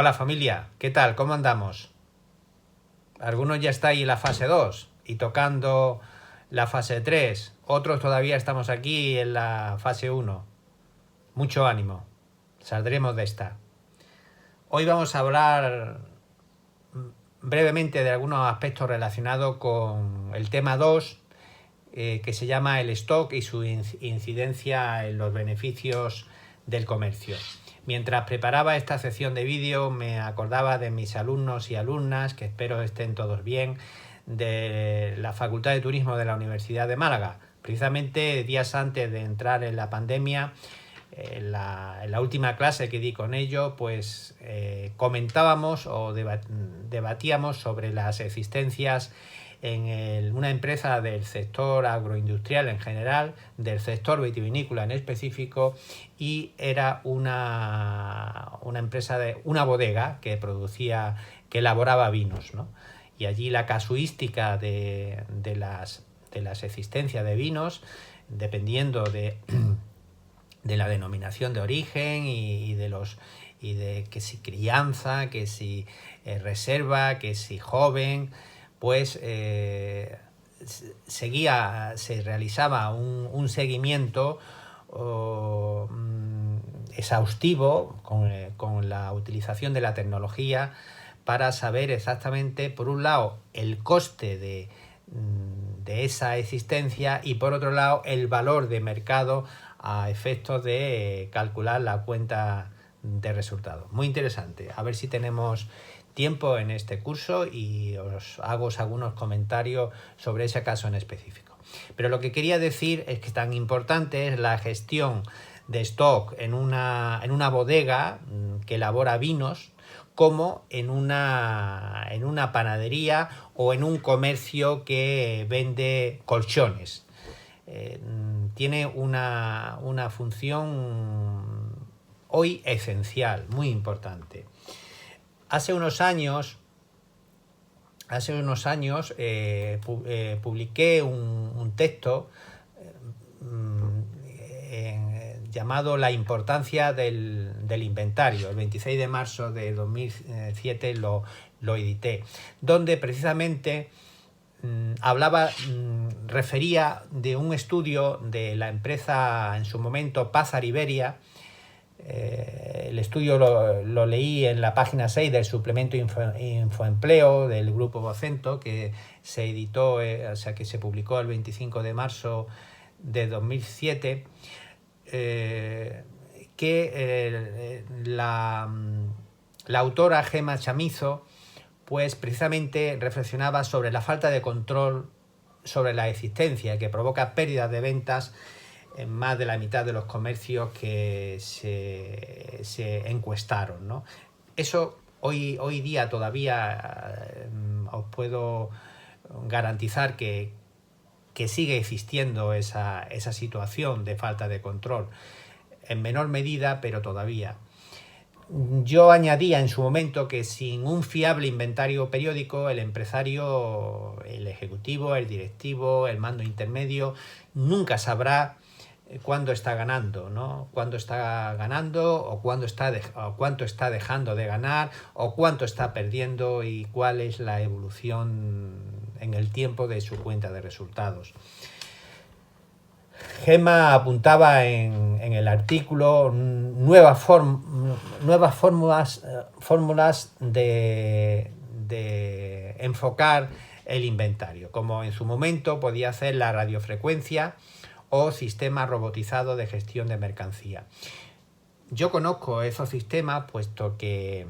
Hola familia, ¿qué tal? ¿Cómo andamos? Algunos ya estáis en la fase 2 y tocando la fase 3. Otros todavía estamos aquí en la fase 1. Mucho ánimo, saldremos de esta. Hoy vamos a hablar brevemente de algunos aspectos relacionados con el tema 2, que se llama el stock y su incidencia en los beneficios del comercio. Mientras preparaba esta sección de vídeo me acordaba de mis alumnos y alumnas, que espero estén todos bien, de la Facultad de Turismo de la Universidad de Málaga. Precisamente días antes de entrar en la pandemia, en la última clase que di con ellos, pues comentábamos o debatíamos sobre las existencias en una empresa del sector agroindustrial en general, del sector vitivinícola en específico, y era una empresa una bodega que producía, que elaboraba vinos, ¿no? Y allí la casuística de las existencias de vinos, dependiendo de la denominación de origen y de que si crianza, que si reserva, que si joven, pues se realizaba un seguimiento exhaustivo con la utilización de la tecnología para saber exactamente, por un lado, el coste de esa existencia y por otro lado el valor de mercado a efectos de calcular la cuenta de resultados. Muy interesante. A ver si tenemos tiempo en este curso y os hago algunos comentarios sobre ese caso en específico. Pero lo que quería decir es que tan importante es la gestión de stock en una bodega que elabora vinos, como en una panadería o en un comercio que vende colchones. Tiene una función hoy esencial, muy importante. Hace unos años publiqué un texto llamado La importancia del inventario. El 26 de marzo de 2007 lo edité, donde precisamente refería de un estudio de la empresa en su momento Pazar Iberia. El estudio lo leí en la página 6 del suplemento Infoempleo del grupo Vocento, que se editó, que se publicó el 25 de marzo de 2007, que la autora Gemma Chamizo pues precisamente reflexionaba sobre la falta de control sobre la existencia, que provoca pérdidas de ventas en más de la mitad de los comercios que se encuestaron, ¿no? Eso hoy día todavía os puedo garantizar que sigue existiendo esa situación de falta de control, en menor medida, pero todavía. Yo añadía en su momento que sin un fiable inventario periódico, el empresario, el ejecutivo, el directivo, el mando intermedio, nunca sabrá cuándo está ganando, ¿no? Cuándo está ganando o cuánto está dejando de ganar o cuánto está perdiendo y cuál es la evolución en el tiempo de su cuenta de resultados. Gemma apuntaba en el artículo nuevas fórmulas de enfocar el inventario, como en su momento podía hacer la radiofrecuencia o sistema robotizado de gestión de mercancía. Yo conozco esos sistemas puesto que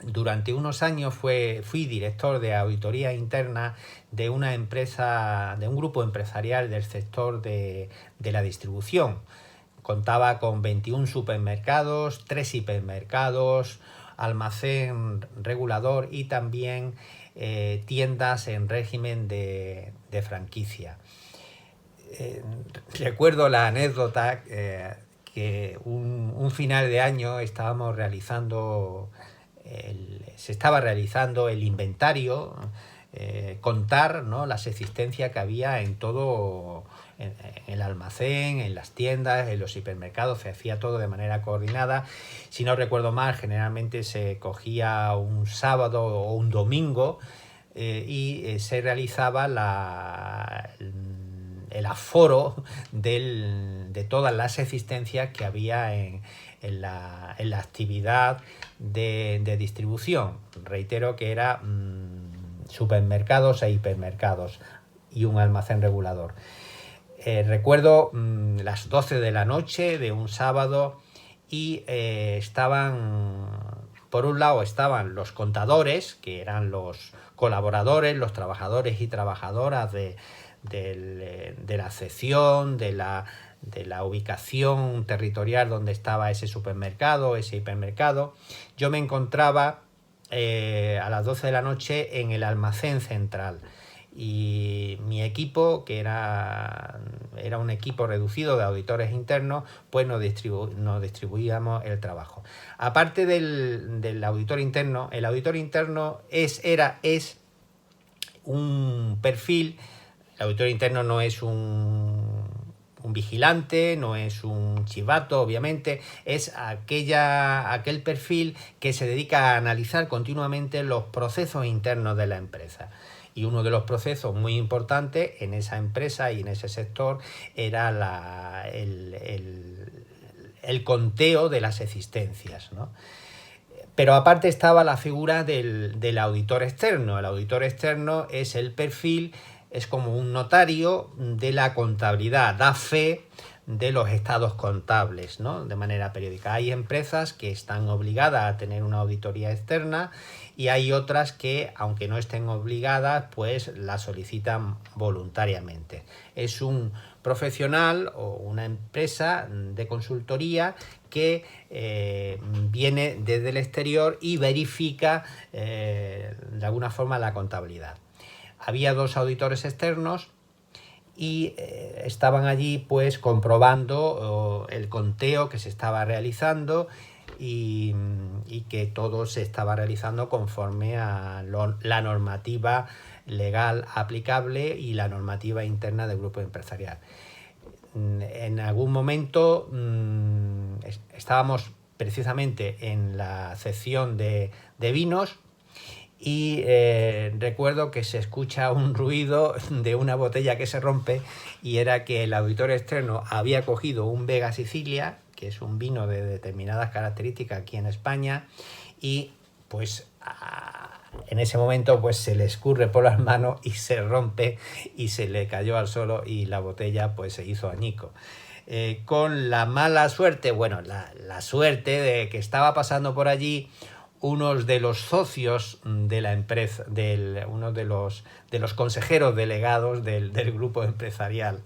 durante unos años fui director de auditoría interna de una empresa, de un grupo empresarial del sector de la distribución. Contaba con 21 supermercados, 3 hipermercados, almacén regulador y también tiendas en régimen de franquicia. Recuerdo la anécdota que un final de año estábamos realizando se estaba realizando el inventario, contar, ¿no?, las existencias que había en todo el almacén, en las tiendas, en los hipermercados, se hacía todo de manera coordinada. Si no recuerdo mal, generalmente se cogía un sábado o un domingo y se realizaba el aforo de todas las existencias que había en la actividad de distribución. Reitero que era supermercados e hipermercados y un almacén regulador. Recuerdo las 12 de la noche de un sábado y por un lado estaban los contadores, que eran los colaboradores, los trabajadores y trabajadoras de la sección, de la ubicación territorial donde estaba ese supermercado, ese hipermercado. Yo me encontraba a las 12 de la noche en el almacén central y mi equipo, que era un equipo reducido de auditores internos, pues nos distribuíamos el trabajo. Aparte del auditor interno, el auditor interno es un perfil. El auditor interno no es un vigilante, no es un chivato, obviamente, es aquel perfil que se dedica a analizar continuamente los procesos internos de la empresa. Y uno de los procesos muy importantes en esa empresa y en ese sector era el conteo de las existencias, ¿no? Pero aparte estaba la figura del auditor externo. El auditor externo es el perfil, es como un notario de la contabilidad, da fe de los estados contables, ¿no? De manera periódica. Hay empresas que están obligadas a tener una auditoría externa y hay otras que, aunque no estén obligadas, pues la solicitan voluntariamente. Es un profesional o una empresa de consultoría que viene desde el exterior y verifica de alguna forma la contabilidad. Había 2 auditores externos y estaban allí pues comprobando el conteo que se estaba realizando y que todo se estaba realizando conforme a la normativa legal aplicable y la normativa interna del grupo empresarial. En algún momento estábamos precisamente en la sección de vinos y recuerdo que se escucha un ruido de una botella que se rompe y era que el auditor externo había cogido un Vega Sicilia, que es un vino de determinadas características aquí en España, y pues en ese momento pues se le escurre por las manos y se rompe y se le cayó al suelo y la botella pues se hizo añico. Con la mala suerte, bueno, la suerte de que estaba pasando por allí unos de los socios de la empresa, uno de los consejeros delegados del grupo empresarial.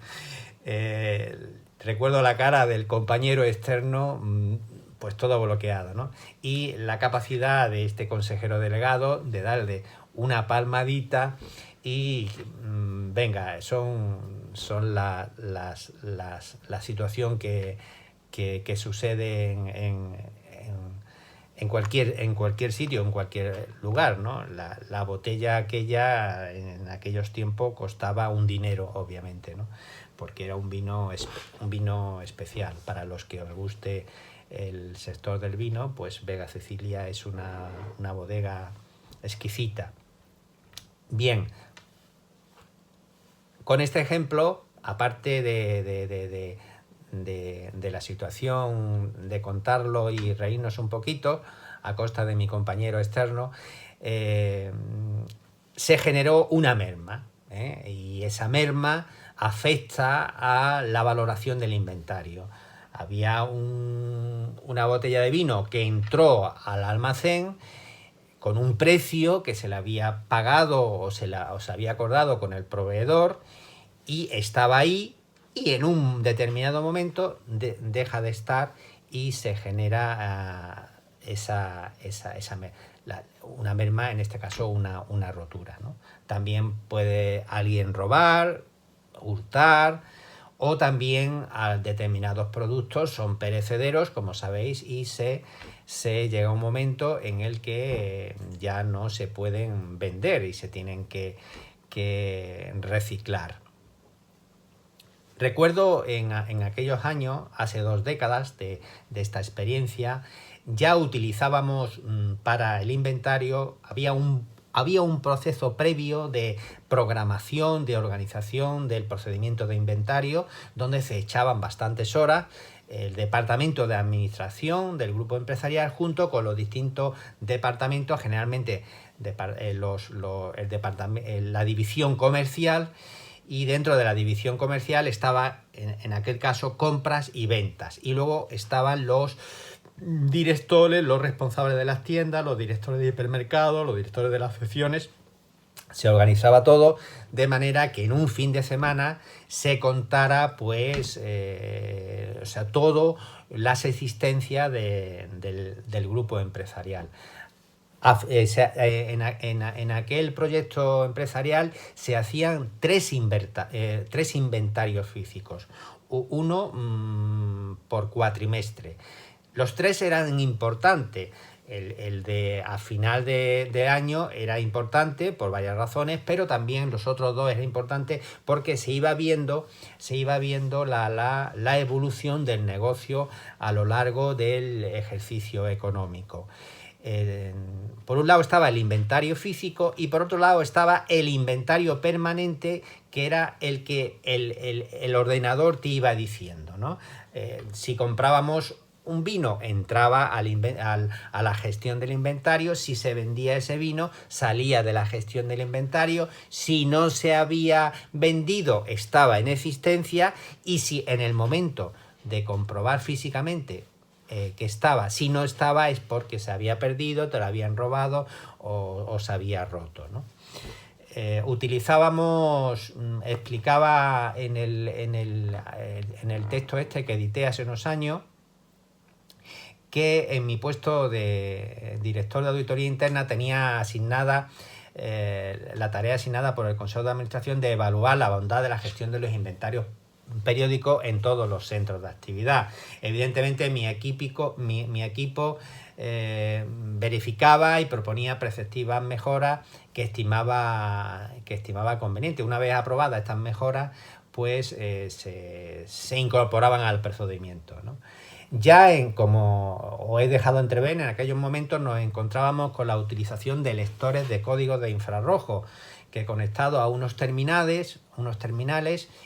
Recuerdo la cara del compañero externo, pues todo bloqueado, ¿no? Y la capacidad de este consejero delegado de darle una palmadita y venga, son la situación que sucede en cualquier sitio, en cualquier lugar, ¿no? La botella aquella en aquellos tiempos costaba un dinero, obviamente, ¿no? Porque era un vino especial. Para los que os guste el sector del vino, pues Vega Sicilia es una bodega exquisita. Bien, con este ejemplo, aparte de la situación de contarlo y reírnos un poquito a costa de mi compañero externo, se generó una merma, y esa merma afecta a la valoración del inventario. Había una botella de vino que entró al almacén con un precio que se le había pagado o se había acordado con el proveedor y estaba ahí, y en un determinado momento deja de estar y se genera una merma, en este caso una rotura, ¿no? También puede alguien robar, hurtar, o también a determinados productos son perecederos, como sabéis, y se llega a un momento en el que ya no se pueden vender y se tienen que reciclar. Recuerdo en aquellos años, hace 2 décadas de esta experiencia, ya utilizábamos para el inventario, había un proceso previo de programación, de organización del procedimiento de inventario, donde se echaban bastantes horas el departamento de administración del grupo empresarial junto con los distintos departamentos, generalmente la división comercial, y dentro de la división comercial estaba en aquel caso compras y ventas, y luego estaban los directores, los responsables de las tiendas, los directores de hipermercados, los directores de las secciones. Se organizaba todo de manera que en un fin de semana se contara pues todo las existencias del grupo empresarial. En aquel proyecto empresarial se hacían tres inventarios físicos, uno por cuatrimestre. Los tres eran importantes. El de a final de año era importante por varias razones, pero también los otros dos eran importantes porque se iba viendo la evolución del negocio a lo largo del ejercicio económico. Por un lado estaba el inventario físico y por otro lado estaba el inventario permanente, que era el que el ordenador te iba diciendo, ¿no? Si comprábamos un vino, entraba a la gestión del inventario. Si se vendía ese vino, salía de la gestión del inventario. Si no se había vendido, estaba en existencia. Y si en el momento de comprobar físicamente que estaba, si no estaba, es porque se había perdido, te lo habían robado o se había roto, ¿no? Explicaba en el texto este que edité hace unos años, que en mi puesto de director de auditoría interna tenía asignada la tarea asignada por el Consejo de Administración de evaluar la bondad de la gestión de los inventarios periódicos en todos los centros de actividad. Evidentemente mi equipo verificaba y proponía preceptivas mejoras que estimaba conveniente. Una vez aprobadas estas mejoras, pues se incorporaban al procedimiento, ¿no? Ya como os he dejado entrever, en aquellos momentos nos encontrábamos con la utilización de lectores de códigos de infrarrojo que, conectados a unos terminales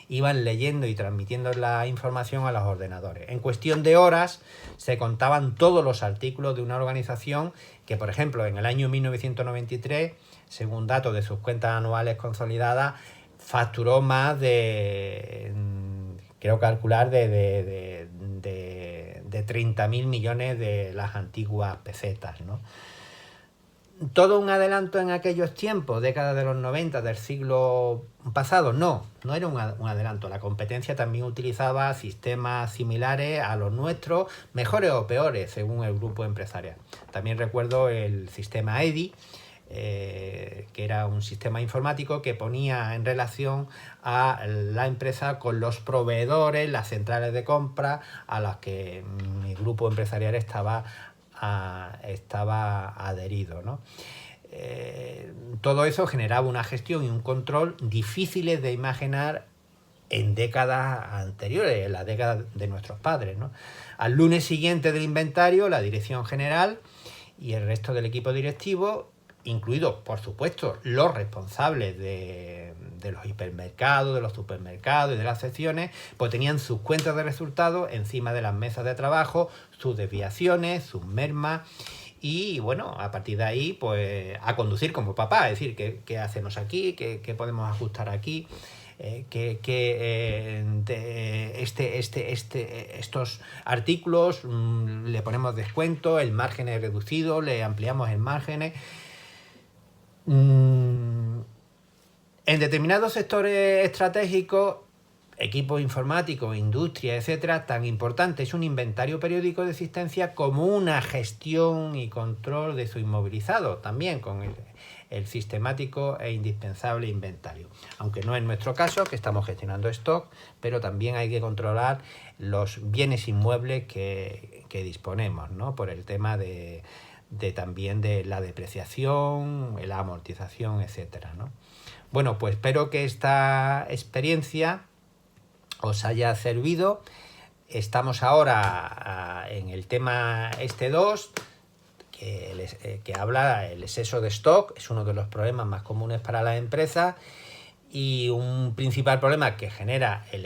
iban leyendo y transmitiendo la información a los ordenadores. En cuestión de horas se contaban todos los artículos de una organización que, por ejemplo, en el año 1993, según datos de sus cuentas anuales consolidadas, facturó más de, creo calcular, de 30.000 millones de las antiguas pesetas, ¿no? ¿Todo un adelanto en aquellos tiempos, décadas de los 90 del siglo pasado? No era un adelanto. La competencia también utilizaba sistemas similares a los nuestros, mejores o peores, según el grupo empresarial. También recuerdo el sistema EDI, que era un sistema informático que ponía en relación a la empresa con los proveedores, las centrales de compra a las que mi grupo empresarial estaba adherido, ¿no? Todo eso generaba una gestión y un control difíciles de imaginar en décadas anteriores, en la década de nuestros padres, ¿no? Al lunes siguiente del inventario, la dirección general y el resto del equipo directivo, incluidos, por supuesto, los responsables de los hipermercados, de los supermercados y de las secciones, pues tenían sus cuentas de resultados encima de las mesas de trabajo, sus desviaciones, sus mermas, y bueno, a partir de ahí, pues a conducir como papá, es decir, ¿qué hacemos aquí? ¿Qué podemos ajustar aquí? Estos artículos le ponemos descuento, el margen es reducido, le ampliamos el margen. En determinados sectores estratégicos, equipos informáticos, industria, etcétera, tan importante es un inventario periódico de existencia como una gestión y control de su inmovilizado, también con el sistemático e indispensable inventario. Aunque no es nuestro caso, que estamos gestionando stock, pero también hay que controlar los bienes inmuebles que disponemos, ¿no? Por el tema también de la depreciación, la amortización, etcétera, ¿no? Bueno, pues espero que esta experiencia os haya servido. Estamos ahora en el tema este 2, que habla el exceso de stock, es uno de los problemas más comunes para las empresas, y un principal problema que genera el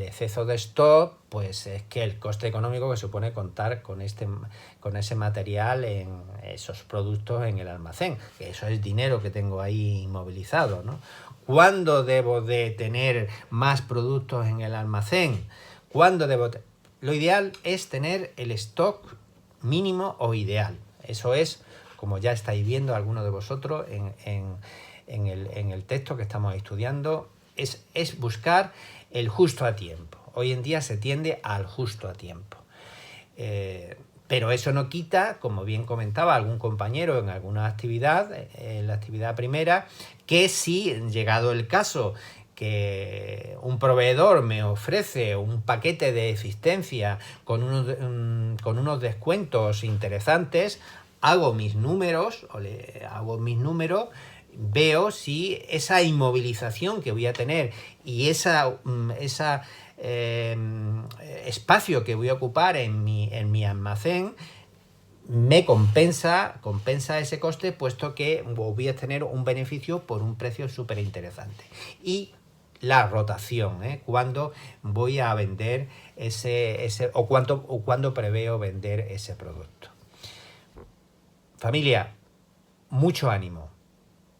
exceso de stock, pues es que el coste económico que supone contar con ese material, en esos productos en el almacén, que eso es dinero que tengo ahí inmovilizado, ¿no? ¿Cuándo debo de tener más productos en el almacén? Lo ideal es tener el stock mínimo o ideal. Eso es, como ya estáis viendo algunos de vosotros en el texto que estamos estudiando, es buscar el justo a tiempo. Hoy en día se tiende al justo a tiempo. Pero eso no quita, como bien comentaba algún compañero en alguna actividad, en la actividad primera, que si, llegado el caso, que un proveedor me ofrece un paquete de existencia con unos descuentos interesantes, hago mis números, veo si esa inmovilización que voy a tener y esa espacio que voy a ocupar en mi almacén me compensa ese coste, puesto que voy a tener un beneficio por un precio súper interesante. Y la rotación, cuando voy a vender o cuando preveo vender ese producto. Familia, mucho ánimo.